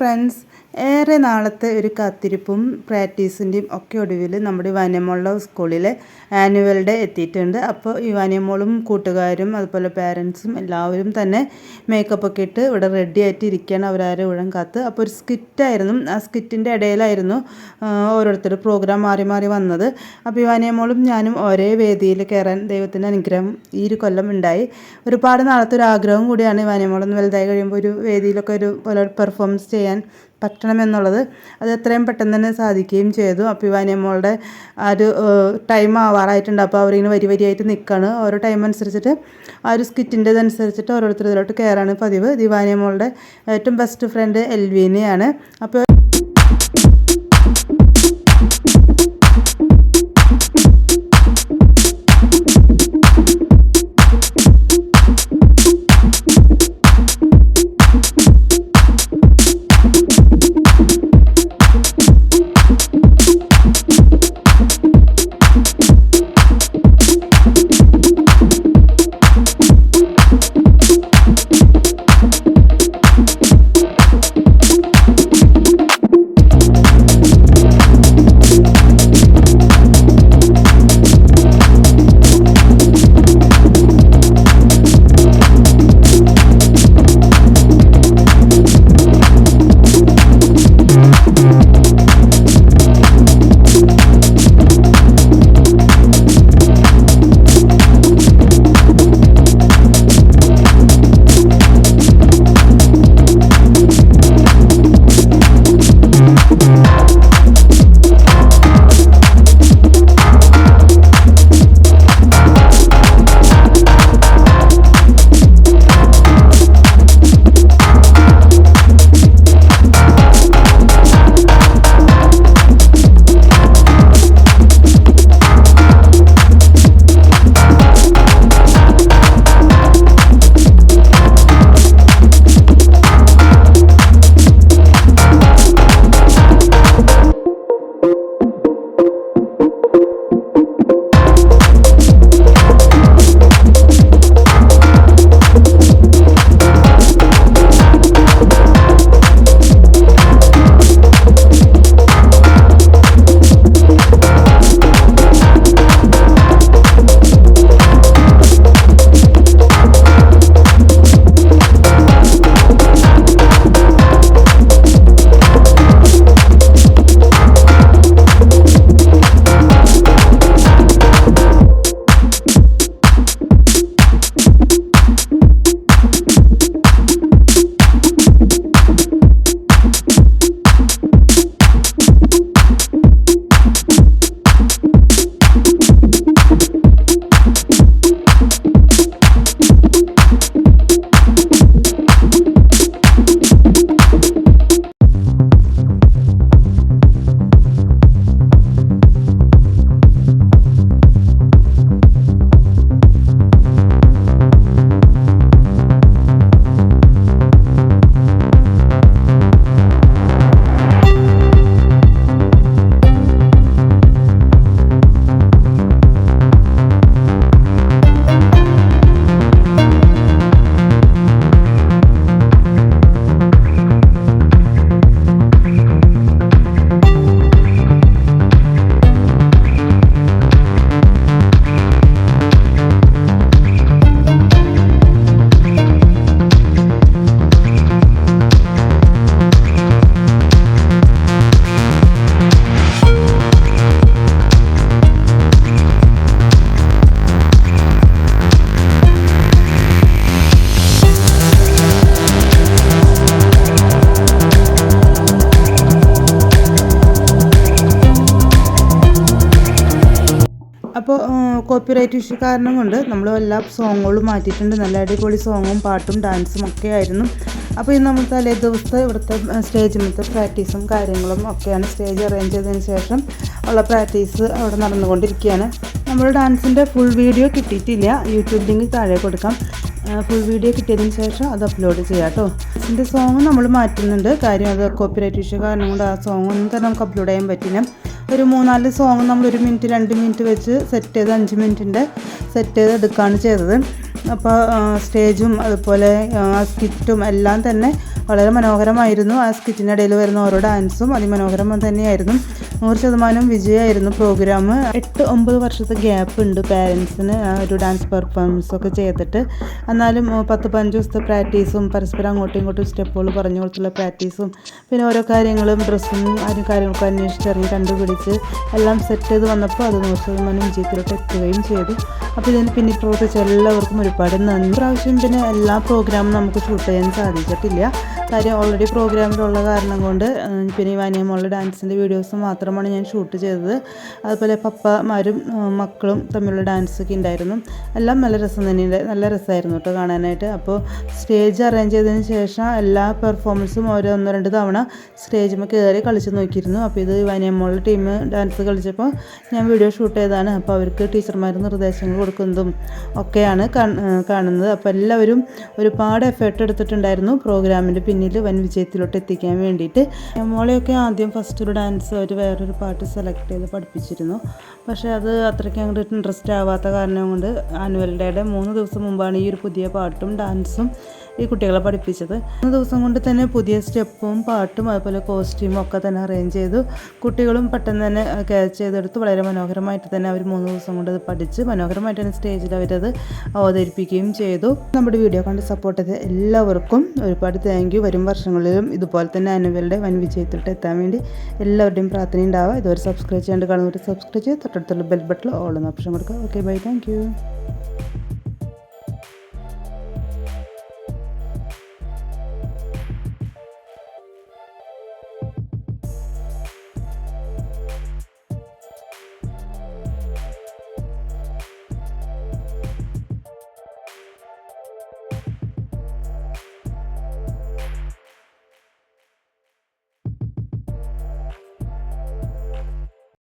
Friends, ഏറെ നാളത്തെ ഒരു കാത്തിരിപ്പും പ്രാക്ടീസിൻ്റെയും ഒക്കെ ഒടുവിൽ നമ്മുടെ ഇവാനിയമോളുടെ സ്കൂളിലെ ആനുവൽ ഡേ എത്തിയിട്ടുണ്ട്. അപ്പോൾ ഇവാനിയമോളും കൂട്ടുകാരും അതുപോലെ പാരൻസും എല്ലാവരും തന്നെ മേക്കപ്പ് ഒക്കെ ഇട്ട് ഇവിടെ റെഡി ആയിട്ട് ഇരിക്കുകയാണ്, അവരാരും ഉഴം കാത്ത്. അപ്പോൾ ഒരു സ്കിറ്റായിരുന്നു, ആ സ്കിറ്റിൻ്റെ ഇടയിലായിരുന്നു ഓരോരുത്തർ പ്രോഗ്രാം മാറി മാറി വന്നത്. അപ്പോൾ ഇവാനിയമോളും ഞാനും ഒരേ വേദിയിൽ കയറാൻ ദൈവത്തിൻ്റെ അനുഗ്രഹം ഈ ഒരു കൊല്ലം ഉണ്ടായി. ഒരുപാട് നാളത്തെ ഒരു ആഗ്രഹം കൂടിയാണ് ഇവാനിയമോളൊന്ന് വലുതായി കഴിയുമ്പോൾ ഒരു വേദിയിലൊക്കെ ഒരു പെർഫോമൻസ് ചെയ്യാൻ പറ്റണമെന്നുള്ളത്. അത് എത്രയും പെട്ടെന്ന് തന്നെ സാധിക്കുകയും ചെയ്തു. അപ്പോൾ ഇവാനിയമോളുടെ ആ ഒരു ടൈം ആവാറായിട്ടുണ്ട്. അപ്പോൾ അവരിങ്ങനെ വരിയായിട്ട് നിൽക്കുകയാണ്. ഓരോ ടൈം അനുസരിച്ചിട്ട് ആ ഒരു സ്കിറ്റിൻ്റെതനുസരിച്ചിട്ട് ഓരോരുത്തർ ഇതിലോട്ട് കയറാണ് പതിവ്. ഇവാനിയമോളുടെ ഏറ്റവും ബെസ്റ്റ് ഫ്രണ്ട് എൽവീനയാണ്. അപ്പോൾ അപ്പോൾ കോപ്പിറൈറ്റ് ഇഷ്യൂ കാരണം കൊണ്ട് നമ്മൾ എല്ലാ സോങ്ങുകളും മാറ്റിയിട്ടുണ്ട്. നല്ല അടിപൊളി സോങ്ങും പാട്ടും ഡാൻസും ഒക്കെ ആയിരുന്നു. അപ്പോൾ ഇന്ന് നമ്മൾ തലേ ദിവസത്തെ ഇവിടുത്തെ സ്റ്റേജിലത്തെ പ്രാക്ടീസും കാര്യങ്ങളും ഒക്കെയാണ്. സ്റ്റേജ് അറേഞ്ച് ചെയ്തതിന് ശേഷം ഉള്ള പ്രാക്ടീസ് അവിടെ നടന്നുകൊണ്ടിരിക്കുകയാണ്. നമ്മൾ ഡാൻസിൻ്റെ ഫുൾ വീഡിയോ കിട്ടിയിട്ടില്ല, യൂട്യൂബ് ലിങ്ക് താഴെ കൊടുക്കാം. ഫുൾ വീഡിയോ കിട്ടിയതിന് ശേഷം അത് അപ്ലോഡ് ചെയ്യാം കേട്ടോ. ഇതിൻ്റെ സോങ് നമ്മൾ മാറ്റുന്നുണ്ട്, കാര്യം അത് കോപ്പിറൈറ്റ് ഇഷ്യൂ കാരണം കൊണ്ട് ആ സോങ് ഒന്നും തന്നെ നമുക്ക് അപ്ലോഡ് ചെയ്യാൻ പറ്റില്ല. ഒരു 3-4 സോങ് നമ്മൾ 1 മിനിറ്റ് 2 മിനിറ്റ് വെച്ച് സെറ്റ് ചെയ്ത് 5 മിനിറ്റിൻ്റെ സെറ്റ് ചെയ്ത് എടുക്കുകയാണ് ചെയ്തത്. അപ്പോൾ സ്റ്റേജും അതുപോലെ സ്കിറ്റും എല്ലാം തന്നെ വളരെ മനോഹരമായിരുന്നു. ആ സ്കിറ്റിനിടയിൽ വരുന്ന ഓരോ ഡാൻസും അതിമനോഹരം തന്നെയായിരുന്നു. 100% വിജയമായിരുന്നു പ്രോഗ്രാം. 8-9 വർഷത്തെ ഗ്യാപ്പ് ഉണ്ട് പാരൻസിന് ഒരു ഡാൻസ് പെർഫോമൻസ് ഒക്കെ ചെയ്തിട്ട്. എന്നാലും 10-15 ദിവസത്തെ പ്രാക്ടീസും പരസ്പരം അങ്ങോട്ടും ഇങ്ങോട്ടും സ്റ്റെപ്പുകൾ പറഞ്ഞു കൊടുത്തുള്ള പ്രാക്ടീസും പിന്നെ ഓരോ കാര്യങ്ങളും ഡ്രസ്സും കാര്യങ്ങളൊക്കെ അന്വേഷിച്ചിറങ്ങി കണ്ടുപിടിച്ച് എല്ലാം സെറ്റ് ചെയ്ത് വന്നപ്പോൾ അത് 100% വിജയത്തിലോട്ട് എത്തുകയും ചെയ്തു. അപ്പോൾ ഇതിന് പിന്നിൽ പ്രവർത്തിച്ച എല്ലാവർക്കും ഒരുപാട് നന്ദി. പ്രാവശ്യം പിന്നെ എല്ലാ പ്രോഗ്രാമും നമുക്ക് ഷൂട്ട് ചെയ്യാൻ സാധിച്ചിട്ടില്ല. കാര്യം ഓൾറെഡി പ്രോഗ്രാമിലുള്ള കാരണം കൊണ്ട് പിന്നെ ഈ വാനിയമോളുടെ ഡാൻസിൻ്റെ വീഡിയോസ് മാത്രമാണ് ഞാൻ ഷൂട്ട് ചെയ്തത്. അതുപോലെ പപ്പമാരും മക്കളും തമ്മിലുള്ള ഡാൻസൊക്കെ ഉണ്ടായിരുന്നു. എല്ലാം നല്ല രസം തന്നെ, നല്ല രസമായിരുന്നു കേട്ടോ കാണാനായിട്ട്. അപ്പോൾ സ്റ്റേജ് അറേഞ്ച് ചെയ്തതിന് ശേഷം എല്ലാ പെർഫോമൻസും ഓരോ 1-2 തവണ സ്റ്റേജിൽ കയറി കളിച്ച് നോക്കിയിരുന്നു. അപ്പോൾ ഇത് വാനിയമോളുടെ ടീം ഡാൻസ് കളിച്ചപ്പോൾ ഞാൻ വീഡിയോ ഷൂട്ട് ചെയ്തതാണ്. അപ്പോൾ അവർക്ക് ടീച്ചർമാർ നിർദ്ദേശങ്ങൾ കൊടുക്കുന്നതും ഒക്കെയാണ് കാണുന്നത്. അപ്പോൾ എല്ലാവരും ഒരുപാട് എഫേർട്ട് എടുത്തിട്ടുണ്ടായിരുന്നു പ്രോഗ്രാമിൻ്റെ പിന്നിൽ വൻ വിജയത്തിലോട്ട് എത്തിക്കാൻ വേണ്ടിയിട്ട്. മോളെയൊക്കെ ആദ്യം ഫസ്റ്റ് ഒരു ഡാൻസ് അവർ വേറൊരു പാട്ട് സെലക്ട് ചെയ്ത് പഠിപ്പിച്ചിരുന്നു. പക്ഷേ അത് അത്രയ്ക്ക് അങ്ങോട്ട് ഇൻട്രസ്റ്റ് ആവാത്ത കാരണം കൊണ്ട് ആനുവൽ ഡേയുടെ 3 ദിവസം മുമ്പാണ് ഈ ഒരു പുതിയ പാട്ടും ഡാൻസും ഈ കുട്ടികളെ പഠിപ്പിച്ചത്. 3 ദിവസം കൊണ്ട് തന്നെ പുതിയ സ്റ്റെപ്പും പാട്ടും അതുപോലെ കോസ്റ്റ്യൂമും ഒക്കെ തന്നെ അറേഞ്ച് ചെയ്തു. കുട്ടികളും പെട്ടെന്ന് തന്നെ ക്യാച്ച് ചെയ്തെടുത്ത് വളരെ മനോഹരമായിട്ട് തന്നെ അവർ 3 ദിവസം കൊണ്ട് അത് പഠിച്ച് മനോഹരമായിട്ട് തന്നെ സ്റ്റേജിൽ അവരത് അവതരിപ്പിക്കുകയും ചെയ്തു. നമ്മുടെ വീഡിയോ കണ്ട് സപ്പോർട്ട് ചെയ്ത എല്ലാവർക്കും ഒരുപാട് താങ്ക് യു. വരും വർഷങ്ങളിലും ഇതുപോലെ തന്നെ ആനുവലിൻ്റെ വൻ വിജയത്തിലോട്ട് എത്താൻ വേണ്ടി എല്ലാവരുടെയും പ്രാർത്ഥന ഉണ്ടാവുക. ഇതുവരെ സബ്സ്ക്രൈബ് ചെയ്യാണ്ട് കാണുന്നവർ സബ്സ്ക്രൈബ് ചെയ്ത് തൊട്ടടുത്തുള്ള ബെൽ ബട്ടൺ ഓൾ എന്ന ഓപ്ഷൻ കൊടുക്കുക. Okay bye, thank you.